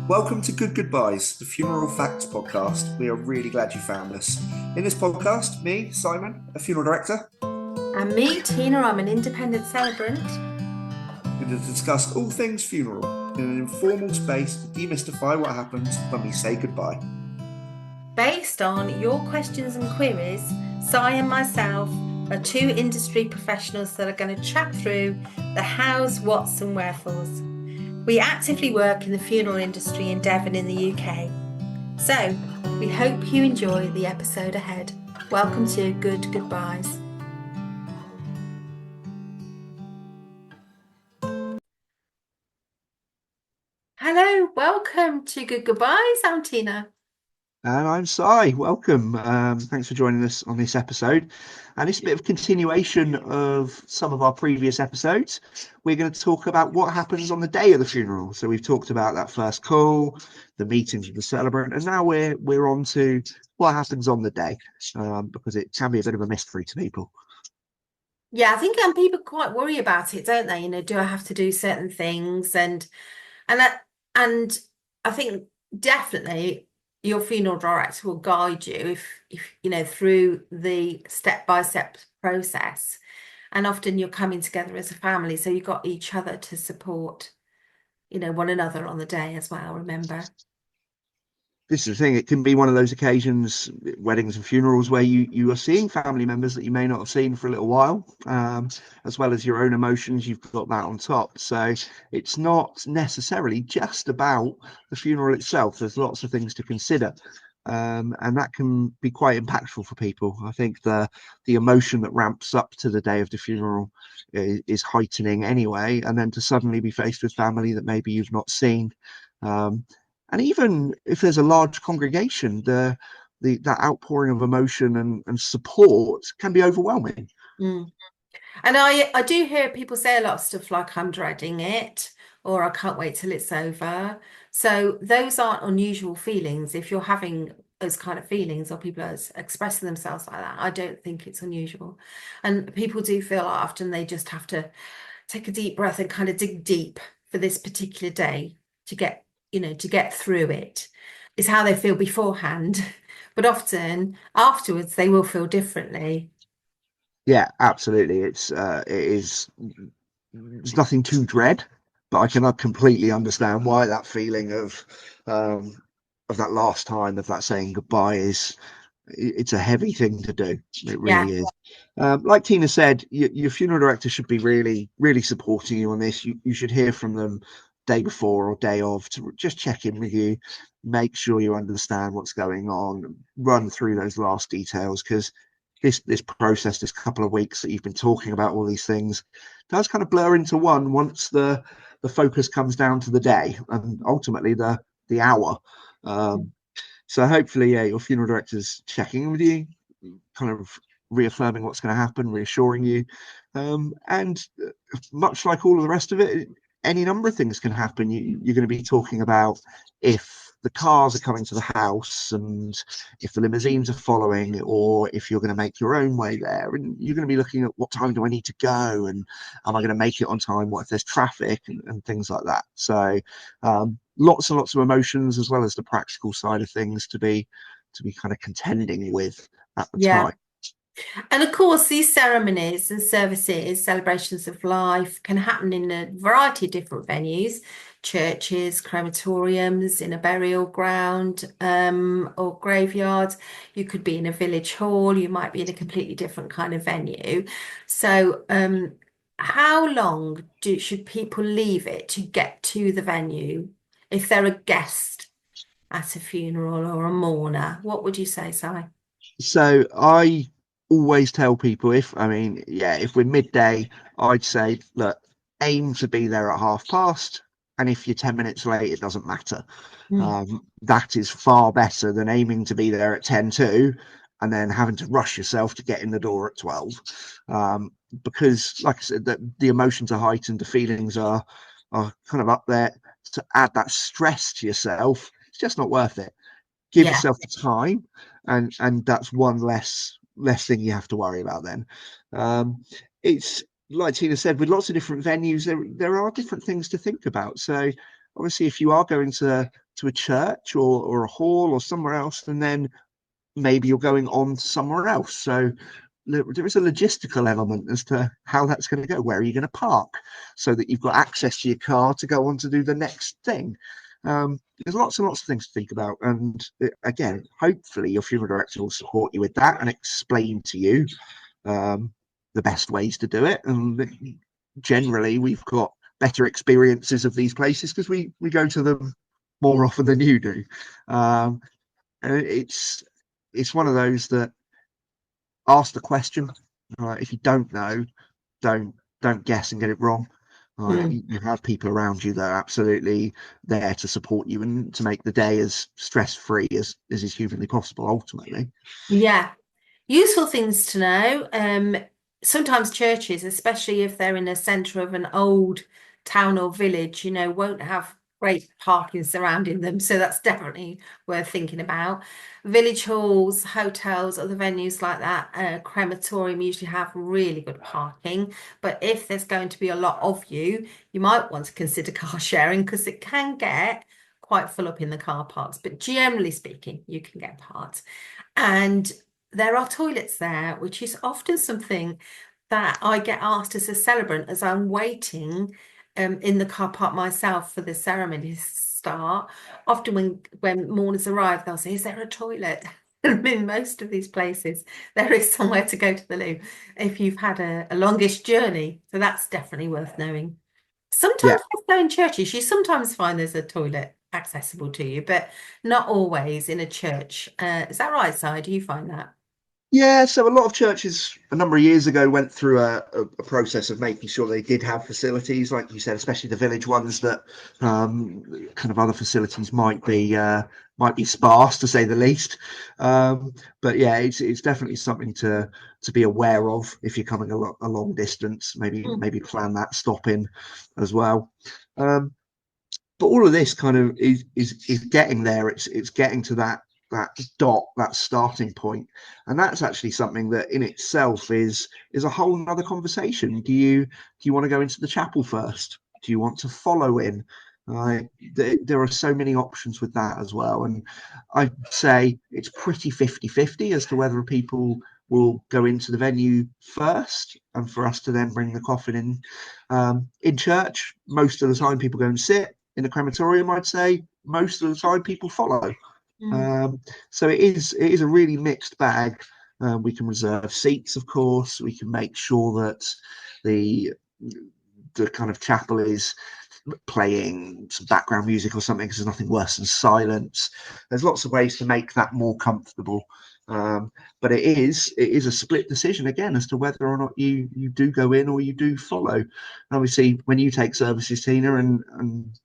Welcome to Good Goodbyes, the funeral facts podcast. We are really glad you found us. In this podcast, me, Simon, a funeral director, And me, Tina, I'm an independent celebrant. are going to discuss all things funeral in an informal space to demystify what happens when we say goodbye. Based on your questions and queries, Si and myself are two industry professionals that are going to chat through the hows, whats, and wherefores. We actively work in the funeral industry in Devon in the UK. So, we hope you enjoy the episode ahead. Welcome to Good Goodbyes. Hello, welcome to Good Goodbyes. I'm Tina. And I'm Si. Welcome. Thanks for joining us on this episode. And it's a bit of continuation of some of our previous episodes. We're going to talk about what happens on the day of the funeral. So we've talked about that first call, the meetings with the celebrant, and now we're on to what happens on the day, because it can be a bit of a mystery to people. Yeah, I think people quite worry about it, don't they? Do I have to do certain things? And I, and I think definitely your funeral director will guide you if through the step-by-step process. And often you're coming together as a family, so you've got each other to support, one another on the day as well, remember. This is the thing, it can be one of those occasions, weddings and funerals, where you are seeing family members that you may not have seen for a little while, as well as your own emotions. You've got that on top, so it's not necessarily just about the funeral itself. There's lots of things to consider, and that can be quite impactful for people. I think the emotion that ramps up to the day of the funeral is heightening anyway, and then to suddenly be faced with family that maybe you've not seen, and even if there's a large congregation, that outpouring of emotion and support can be overwhelming. Mm. And I do hear people say a lot of stuff like I'm dreading it or I can't wait till it's over. So those aren't unusual feelings. If you're having those kind of feelings or people are expressing themselves like that, I don't think it's unusual. And people do feel like often they just have to take a deep breath and kind of dig deep for this particular day to get through it. Is how they feel beforehand. But often afterwards they will feel differently. Yeah, absolutely. There's nothing to dread, but I cannot completely understand why that feeling of that last time, of that saying goodbye, it's a heavy thing to do. It Yeah. really is. Like Tina said, your funeral director should be really, really supporting you on this. You should hear from them day before or day of to just check in with you, make sure you understand what's going on, run through those last details, because this process, this couple of weeks that you've been talking about all these things, does kind of blur into one once the focus comes down to the day and ultimately the hour. So hopefully, yeah, your funeral director's checking in with you, kind of reaffirming what's going to happen, reassuring you, and much like all of the rest of it, any number of things can happen. You're going to be talking about if the cars are coming to the house and if the limousines are following, or if you're going to make your own way there, and you're going to be looking at what time do I need to go, and am I going to make it on time, what if there's traffic, and things like that. So lots and lots of emotions, as well as the practical side of things to be kind of contending with at the Yeah. time. And of course, these ceremonies and services, celebrations of life, can happen in a variety of different venues, churches, crematoriums, in a burial ground, or graveyard. You could be in a village hall, you might be in a completely different kind of venue. So, how long should people leave it to get to the venue if they're a guest at a funeral or a mourner? What would you say, Si? So I always tell people, if we're midday, I'd say, look, aim to be there at 1:30, and if you're 10 minutes late, it doesn't matter. Mm. That is far better than aiming to be there at 10 to, and then having to rush yourself to get in the door at 12. Because, like I said, the emotions are heightened, the feelings are kind of up there. To add that stress to yourself, it's just not worth it. Give Yeah. yourself the time, and that's one less thing you have to worry about then. It's like Tina said, with lots of different venues, there are different things to think about. So obviously, if you are going to to a church or a hall or somewhere else, and then maybe you're going on to somewhere else. So there is a logistical element as to how that's going to go. Where are you going to park so that you've got access to your car to go on to do the next thing? There's lots and lots of things to think about. And again, hopefully your funeral director will support you with that and explain to you the best ways to do it. And generally, we've got better experiences of these places because we go to them more often than you do. And it's one of those that ask the question. If you don't know, don't guess and get it wrong. You have people around you that are absolutely there to support you and to make the day as stress-free as is humanly possible, ultimately. Yeah. Useful things to know. Sometimes churches, especially if they're in the centre of an old town or village, won't have great parking surrounding them. So that's definitely worth thinking about. Village halls, hotels, other venues like that, crematorium usually have really good parking. But if there's going to be a lot of you, you might want to consider car sharing because it can get quite full up in the car parks. But generally speaking, you can get parked. And there are toilets there, which is often something that I get asked as a celebrant as I'm waiting in the car park myself for the ceremony to start. Often when mourners arrive, they'll say, "Is there a toilet?" In most of these places, there is somewhere to go to the loo if you've had a longish journey. So that's definitely worth knowing. Yeah. Sometimes with going churches, you sometimes find there's a toilet accessible to you, but not always in a church. Is that right, Si? Do you find that? Yeah, so a lot of churches a number of years ago went through a process of making sure they did have facilities, like you said, especially the village ones that kind of other facilities might be sparse to say the least. But yeah, it's definitely something to be aware of if you're coming a long distance. Maybe plan that stop in as well. But all of this kind of is getting there. It's getting to that that starting point, and that's actually something that in itself is a whole nother conversation. Do you want to go into the chapel first? Do you want to follow in? There are so many options with that as well, and I'd say it's pretty 50-50 as to whether people will go into the venue first and for us to then bring the coffin in church. Most of the time people go and sit. In the crematorium, I'd say most of the time people follow. So it is a really mixed bag. We can reserve seats, of course. We can make sure that the kind of chapel is playing some background music or something, because there's nothing worse than silence. There's lots of ways to make that more comfortable. But it is a split decision again as to whether or not you do go in or you do follow. And obviously, when you take services, Tina, and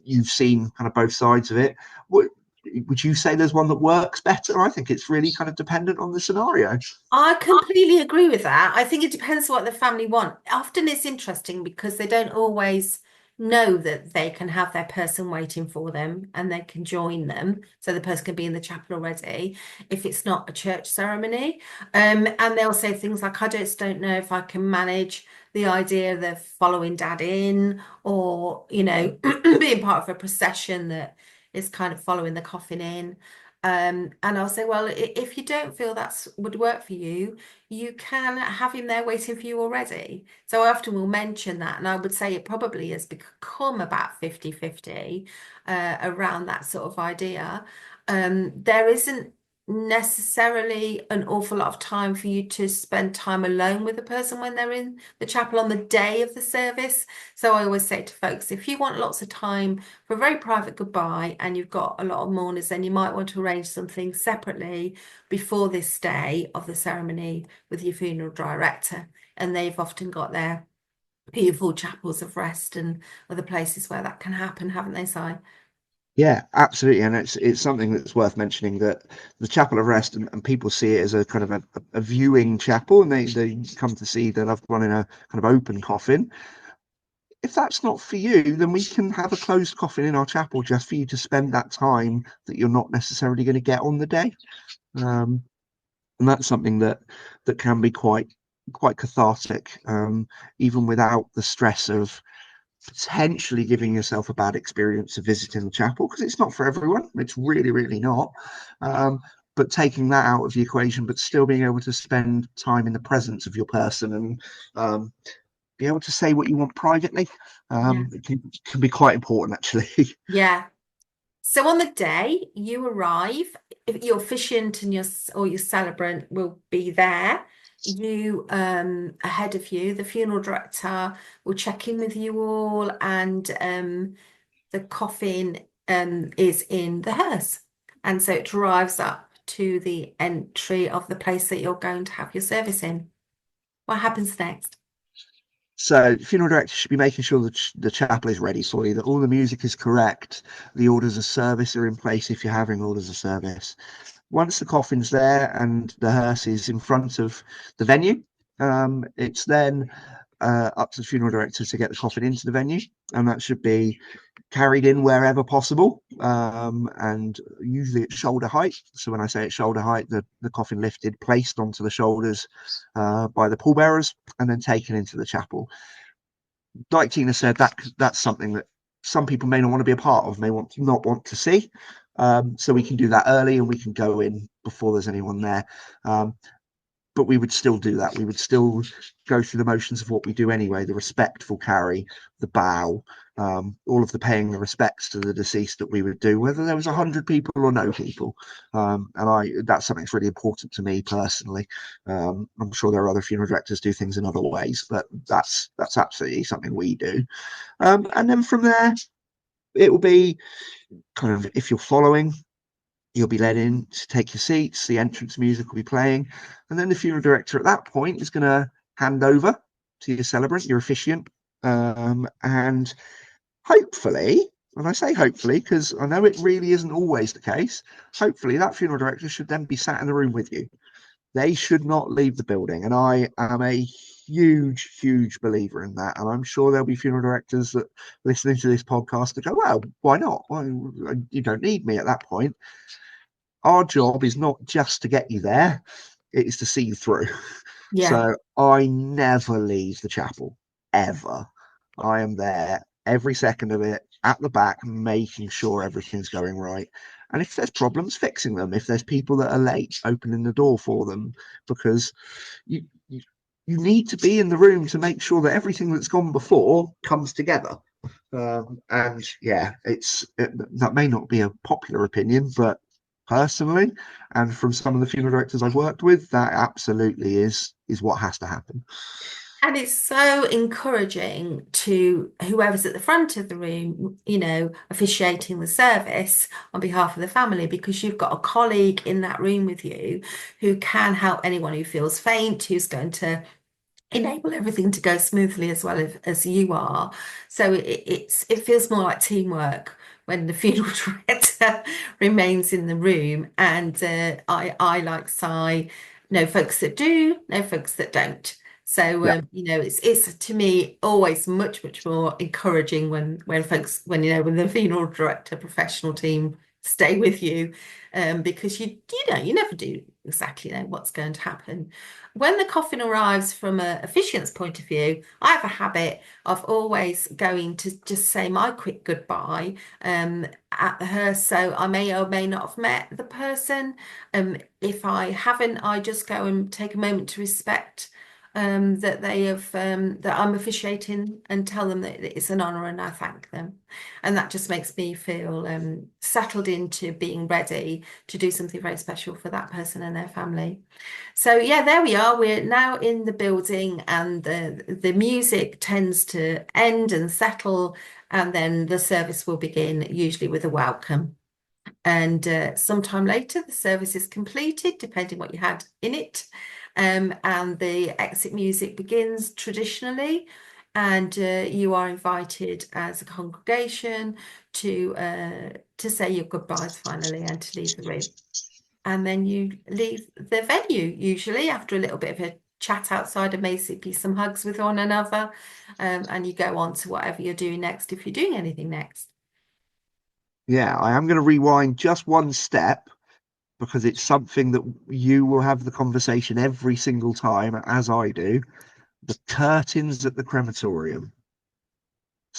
you've seen kind of both sides of it, would you say there's one that works better? I think it's really kind of dependent on the scenario. I completely agree with that. I think it depends what the family want. Often it's interesting because they don't always know that they can have their person waiting for them and they can join them. So the person can be in the chapel already if it's not a church ceremony. And they'll say things like, "I just don't know if I can manage the idea of the following dad in, or, being part of a procession that is kind of following the coffin in." And I'll say, well, if you don't feel that would work for you, you can have him there waiting for you already. So I often will mention that. And I would say it probably has become about 50-50 around that sort of idea. There isn't necessarily an awful lot of time for you to spend time alone with the person when they're in the chapel on the day of the service. So I always say to folks, if you want lots of time for a very private goodbye and you've got a lot of mourners, then you might want to arrange something separately before this day of the ceremony with your funeral director. And they've often got their beautiful chapels of rest and other places where that can happen, haven't they, Si? Yeah, absolutely, and it's something that's worth mentioning, that the chapel of rest, and people see it as a kind of a viewing chapel, and they come to see the loved one in a kind of open coffin. If that's not for you, then we can have a closed coffin in our chapel just for you to spend that time that you're not necessarily going to get on the day. And that's something that can be quite cathartic, even without the stress of potentially giving yourself a bad experience of visiting the chapel, because it's not for everyone. It's really, really not. But taking that out of the equation, but still being able to spend time in the presence of your person and be able to say what you want privately, it can be quite important, actually. Yeah. So on the day you arrive, if your officiant and your celebrant will be there. You ahead of you, the funeral director will check in with you all, and the coffin is in the hearse, and so it drives up to the entry of the place that you're going to have your service in. What happens next? So the funeral director should be making sure that the chapel is ready for you, that all the music is correct, the orders of service are in place if you're having orders of service. Once the coffin's there and the hearse is in front of the venue, it's then up to the funeral director to get the coffin into the venue, and that should be carried in wherever possible, and usually at shoulder height. So when I say at shoulder height, the coffin lifted, placed onto the shoulders by the pallbearers, and then taken into the chapel. Like Tina said, that's something that some people may not want to be a part of, may not want to see. So we can do that early, and we can go in before there's anyone there. But we would still do that. We would still go through the motions of what we do anyway, the respectful carry, the bow, all of the paying the respects to the deceased that we would do, whether there was 100 people or no people. And that's something that's really important to me personally. I'm sure there are other funeral directors do things in other ways, but that's absolutely something we do. And then from there, it will be kind of, if you're following, you'll be led in to take your seats, the entrance music will be playing, and then the funeral director at that point is going to hand over to your celebrant, your officiant, and hopefully, and I say hopefully because I know it really isn't always the case, hopefully that funeral director should then be sat in the room with you. They should not leave the building, and I am a huge believer in that, and I'm sure there'll be funeral directors that listening to this podcast that go, well, why not? Well, you don't need me at that point. Our job is not just to get you there, it is to see you through. Yeah. So I never leave the chapel, ever. I am there every second of it, at the back, making sure everything's going right. And if there's problems, fixing them. If there's people that are late, opening the door for them, because you need to be in the room to make sure that everything that's gone before comes together. And yeah, that may not be a popular opinion, but personally, and from some of the funeral directors I've worked with, that absolutely is what has to happen. And it's so encouraging to whoever's at the front of the room, officiating the service on behalf of the family, because you've got a colleague in that room with you who can help anyone who feels faint, who's going to enable everything to go smoothly as well as you are. So it feels more like teamwork when the funeral director remains in the room. And I like Si, know folks that do, know folks that don't. So Yeah. it's to me always much more encouraging when the funeral director professional team stay with you, because you never do exactly know what's going to happen. When the coffin arrives from a officiant's point of view, I have a habit of always going to just say my quick goodbye at the hearse. So I may or may not have met the person. If I haven't, I just go and take a moment to respect that they have that I'm officiating, and tell them that it's an honour and I thank them. And that just makes me feel settled into being ready to do something very special for that person and their family. So yeah, there we are. We're now in the building, and the music tends to end and settle, and then the service will begin, usually with a welcome. And sometime later, the service is completed, depending what you had in it. And the exit music begins traditionally, and you are invited as a congregation to say your goodbyes finally and to leave the room. And then you leave the venue, usually after a little bit of a chat outside and basically some hugs with one another. And you go on to whatever you're doing next, if you're doing anything next. Yeah, I am going to rewind just one step, because it's something that you will have the conversation every single time, as I do. The curtains at the crematorium.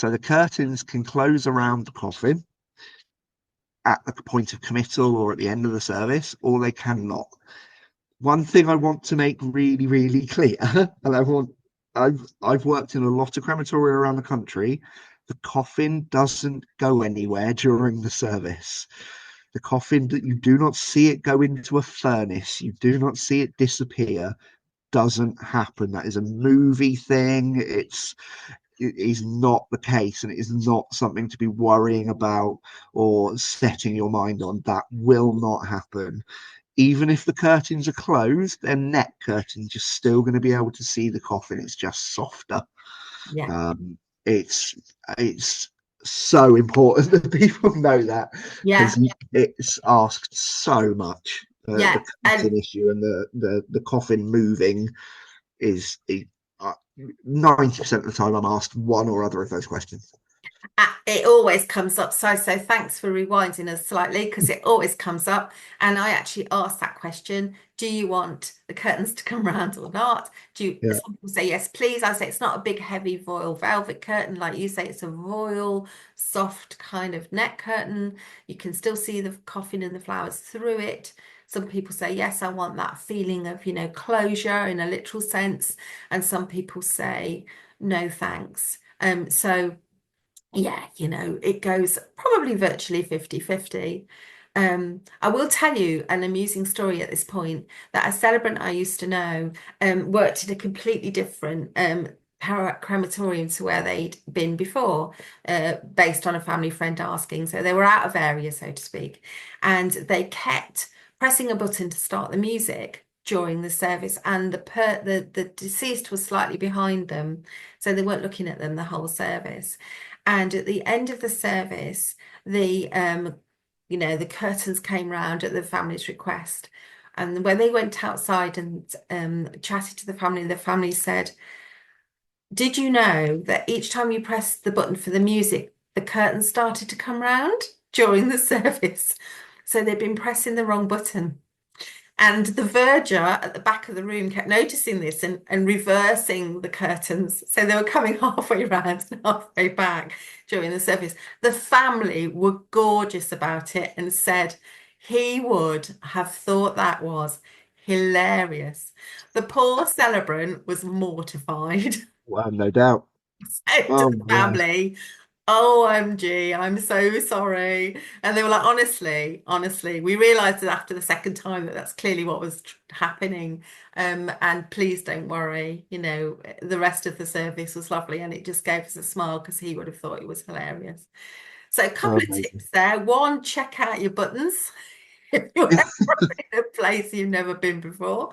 So the curtains can close around the coffin at the point of committal or at the end of the service, or they cannot. One thing I want to make really, really clear, and I've worked in a lot of crematoria around the country. The coffin doesn't go anywhere during the service. The coffin, that you do not see it go into a furnace, you do not see it disappear, doesn't happen. That is a movie thing. It is not the case, and it is not something to be worrying about or setting your mind on. That will not happen. Even if the curtains are closed, they're net curtains, you're still going to be able to see the coffin. It's just softer. Yeah. It's so important that people know that, Yeah. because it's asked so much. Yeah. The curtain issue and the coffin moving is 90% of the time I'm asked one or other of those questions. It always comes up. So thanks for rewinding us slightly, because it always comes up. And I actually asked that question: do you want the curtains to come round or not? Some people say yes, please. I say it's not a big, heavy voile velvet curtain. Like you say, it's a voile, soft kind of net curtain. You can still see the coffin and the flowers through it. Some people say, yes, I want that feeling of, closure in a literal sense. And some people say, no, thanks. So yeah, it goes probably virtually 50-50. I will tell you an amusing story at this point, that a celebrant I used to know worked at a completely different crematorium to where they'd been before, based on a family friend asking. So they were out of area, so to speak, and they kept pressing a button to start the music during the service, and the deceased was slightly behind them, so they weren't looking at them the whole service. And at the end of the service, the curtains came round at the family's request. And when they went outside and chatted to the family said, did you know that each time you pressed the button for the music, the curtains started to come round during the service? So they'd been pressing the wrong button. And the verger at the back of the room kept noticing this and reversing the curtains. So they were coming halfway around and halfway back during the service. The family were gorgeous about it and said he would have thought that was hilarious. The poor celebrant was mortified. Well, no doubt. Said to Oh the my word. family, OMG, I'm so sorry. And they were like, honestly, we realized that after the second time that that's clearly what was happening. And please don't worry, the rest of the service was lovely, and it just gave us a smile because he would have thought it was hilarious. So a couple of Amazing. tips there. One, check out your buttons if you're ever in a place you've never been before.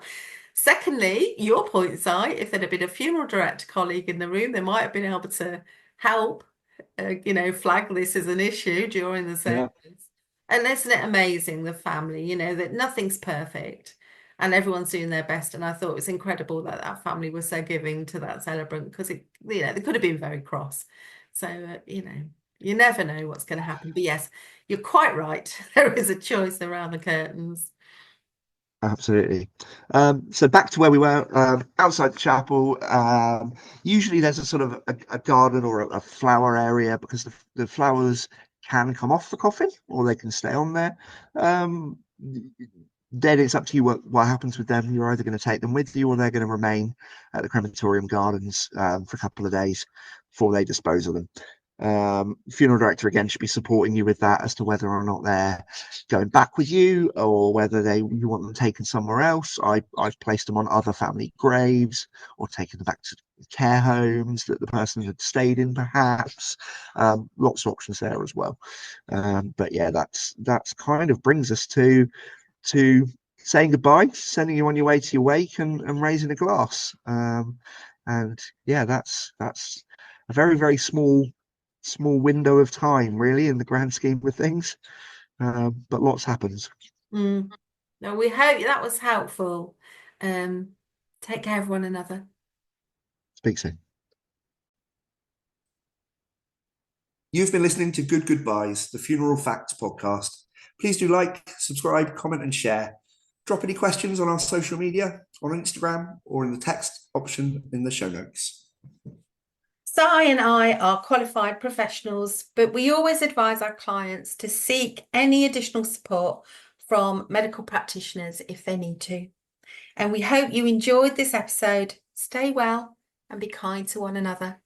Secondly, your point, Si, if there'd have been a funeral director colleague in the room, they might have been able to help flag this as an issue during the Yeah. service. And isn't it amazing, the family, that nothing's perfect and everyone's doing their best. And I thought it was incredible that that family was so giving to that celebrant, because they could have been very cross. So, you never know what's going to happen. But yes, you're quite right. There is a choice around the curtains. Absolutely. So back to where we were, outside the chapel. Usually there's a sort of a garden or a flower area, because the flowers can come off the coffin or they can stay on there. Then it's up to you what happens with them. You're either going to take them with you, or they're going to remain at the crematorium gardens for a couple of days before they dispose of them. Funeral director again should be supporting you with that, as to whether or not they're going back with you, or whether you want them taken somewhere else. I've placed them on other family graves, or taken them back to care homes that the person had stayed in, perhaps. Lots of options there as well. But yeah, that's kind of brings us to saying goodbye, sending you on your way to your wake, and raising a glass. And yeah, that's a very, very small window of time, really, in the grand scheme of things. But lots happens. No, we hope that was helpful. Take care of one another. Speak soon. You've been listening to Good Goodbyes, the Funeral Facts podcast. Please do like, subscribe, comment, and share. Drop any questions on our social media, on Instagram, or in the text option in the show notes. Si and I are qualified professionals, but we always advise our clients to seek any additional support from medical practitioners if they need to. And we hope you enjoyed this episode. Stay well and be kind to one another.